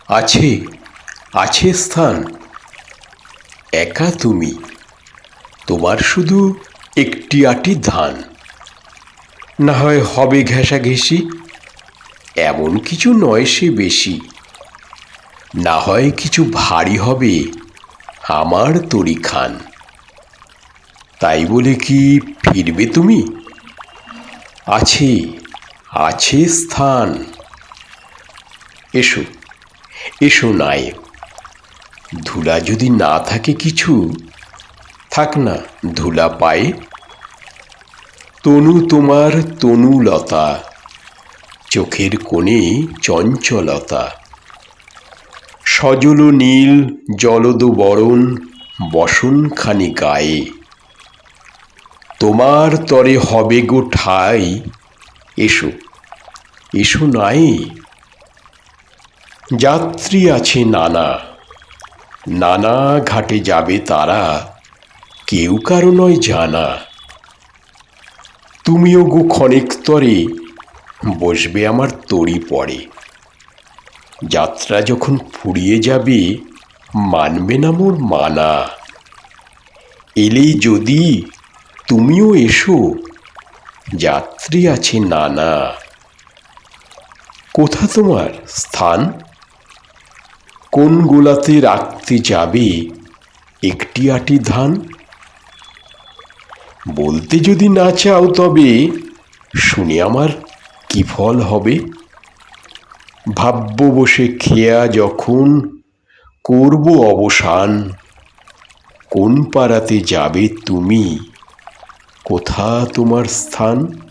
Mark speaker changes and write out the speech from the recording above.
Speaker 1: আছে, আছে স্থান। একা তুমি, তোমার শুধু একটি আটি ধান। না হয় হবে ঘেঁষাঘেঁষি, এমন কিছু নয় সে বেশি। না হয় কিছু ভারী হবে আমার তরি খান। তাই বলে কি ফিরবে তুমি? আছে, আছে স্থান। এসো, এসো নাই। ধুলা যদি না থাকে কিছু, থাক না ধুলা পায়ে। তনু তোমার তনুলতা, চোখের কোণে চঞ্চলতা। সজল নীল জলদ বরণ বসনখানি গায়ে। তোমার তরে হবে গো ঠাই, এসো, এসো নাই। যাত্রী আছে নানা, নানা ঘাটে যাবে তারা, কেউ কারো নয় জানা। তুমিও গো ক্ষণেক তরে বসবে আমার তরি পরে। যাত্রা যখন ফুরিয়ে যাবে, মানবে না মোর মানা। এলেই যদি তুমিও এসো, যাত্রী আছে নানা। কোথা তোমার স্থান? কোন গোলাতে রাখতে যাবে একটি আটি ধান? বলতে যদি না চাও তবে শুনে আমার কি ফল হবে? ভাবব বসে খেয়া যখন করব অবসান। কোন পাড়াতে যাবে তুমি, কোথা তোমার স্থান?